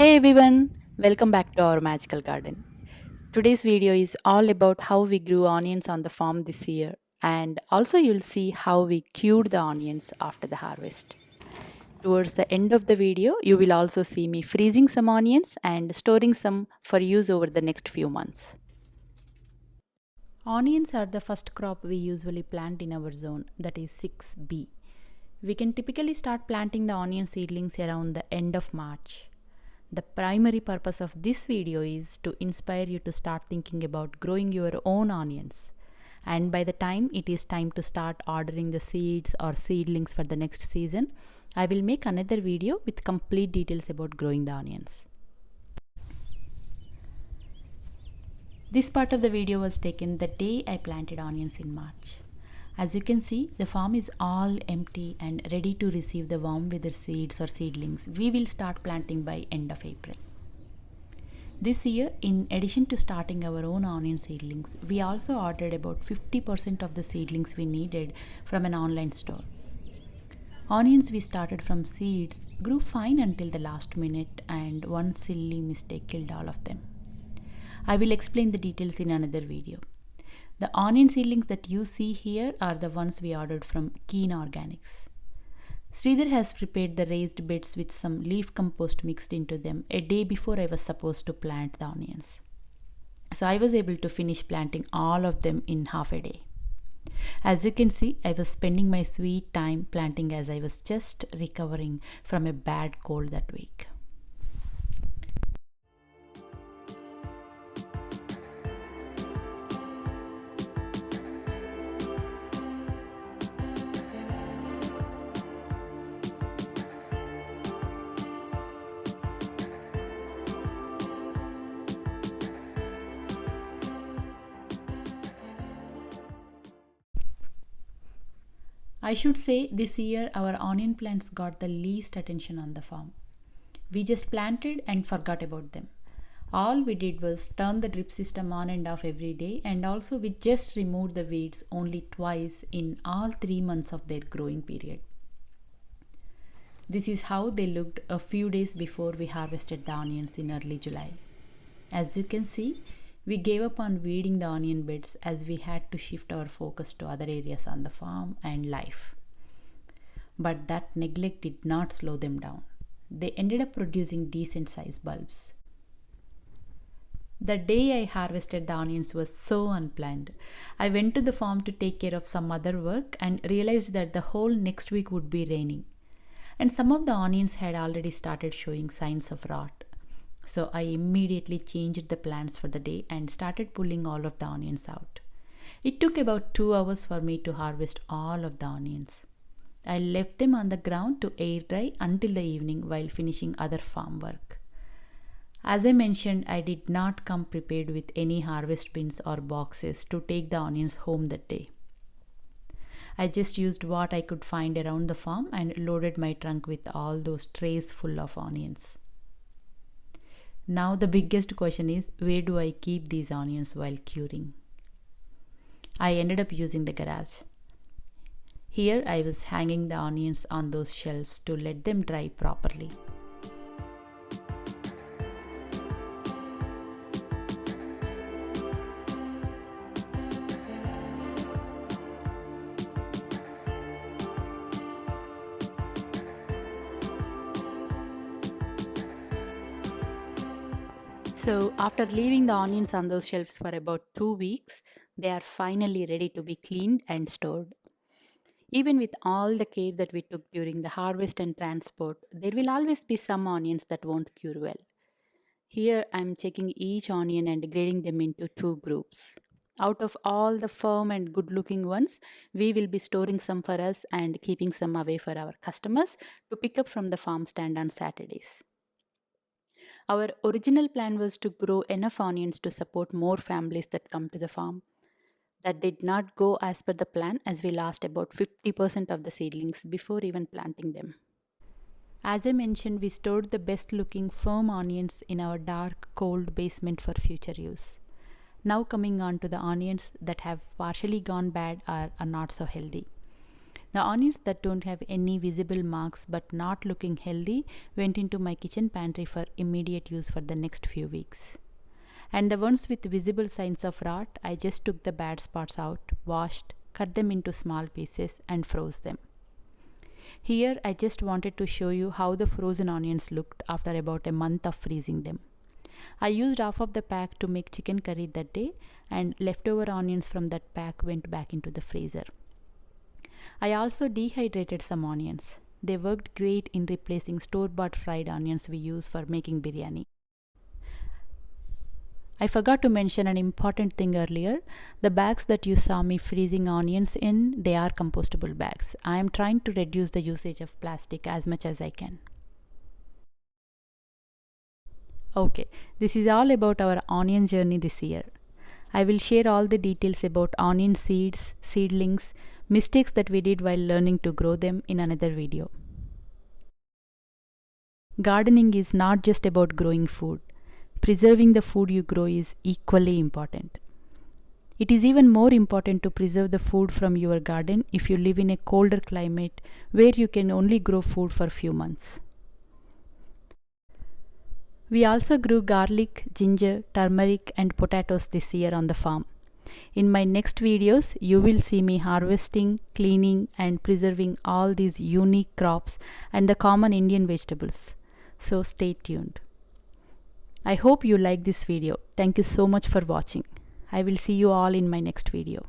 Hey everyone, welcome back to our magical garden. Today's video is all about how we grew onions on the farm this year, and also you'll see how we cured the onions after the harvest. Towards the end of the video, you will also see me freezing some onions and storing some for use over the next few months. Onions are the first crop we usually plant in our zone, that is 6B. We can typically start planting the onion seedlings around the end of March. The primary purpose of this video is to inspire you to start thinking about growing your own onions. And by the time it is time to start ordering the seeds or seedlings for the next season, I will make another video with complete details about growing the onions. This part of the video was taken the day I planted onions in March. As you can see, the farm is all empty and ready to receive the warm weather seeds or seedlings we will start planting by end of April. This year, in addition to starting our own onion seedlings, we also ordered about 50% of the seedlings we needed from an online store. Onions we started from seeds grew fine until the last minute, and one silly mistake killed all of them. I will explain the details in another video. The onion seedlings that you see here are the ones we ordered from Keen Organics. Sridhar has prepared the raised beds with some leaf compost mixed into them a day before I was supposed to plant the onions. So I was able to finish planting all of them in half a day. As you can see, I was spending my sweet time planting as I was just recovering from a bad cold that week. I should say this year our onion plants got the least attention on the farm. We just planted and forgot about them. All we did was turn the drip system on and off every day, and also we just removed the weeds only twice in all 3 months of their growing period. This is how they looked a few days before we harvested the onions in early July. As you can see, we gave up on weeding the onion beds as we had to shift our focus to other areas on the farm and life. But that neglect did not slow them down. They ended up producing decent sized bulbs. The day I harvested the onions was so unplanned. I went to the farm to take care of some other work and realized that the whole next week would be raining. And some of the onions had already started showing signs of rot. So I immediately changed the plans for the day and started pulling all of the onions out. It took about 2 hours for me to harvest all of the onions. I left them on the ground to air dry until the evening while finishing other farm work. As I mentioned, I did not come prepared with any harvest bins or boxes to take the onions home that day. I just used what I could find around the farm and loaded my trunk with all those trays full of onions. Now the biggest question is, where do I keep these onions while curing? I ended up using the garage. Here I was hanging the onions on those shelves to let them dry properly. So, after leaving the onions on those shelves for about 2 weeks, they are finally ready to be cleaned and stored. Even with all the care that we took during the harvest and transport, there will always be some onions that won't cure well. Here, I'm checking each onion and grading them into two groups. Out of all the firm and good looking ones, we will be storing some for us and keeping some away for our customers to pick up from the farm stand on Saturdays. Our original plan was to grow enough onions to support more families that come to the farm. That did not go as per the plan as we lost about 50% of the seedlings before even planting them. As I mentioned, we stored the best looking firm onions in our dark, cold basement for future use. Now, coming on to the onions that have partially gone bad or are not so healthy. The onions that don't have any visible marks but not looking healthy went into my kitchen pantry for immediate use for the next few weeks. And the ones with visible signs of rot, I just took the bad spots out, washed, cut them into small pieces and froze them. Here I just wanted to show you how the frozen onions looked after about a month of freezing them. I used half of the pack to make chicken curry that day, and leftover onions from that pack went back into the freezer. I also dehydrated some onions. They worked great in replacing store-bought fried onions we use for making biryani. I forgot to mention an important thing earlier. The bags that you saw me freezing onions in, they are compostable bags. I am trying to reduce the usage of plastic as much as I can. Okay, this is all about our onion journey this year. I will share all the details about onion seeds, seedlings, mistakes that we did while learning to grow them in another video. Gardening is not just about growing food. Preserving the food you grow is equally important. It is even more important to preserve the food from your garden if you live in a colder climate where you can only grow food for a few months. We also grew garlic, ginger, turmeric and potatoes this year on the farm. In my next videos, you will see me harvesting, cleaning and preserving all these unique crops and the common Indian vegetables. So stay tuned. I hope you like this video. Thank you so much for watching. I will see you all in my next video.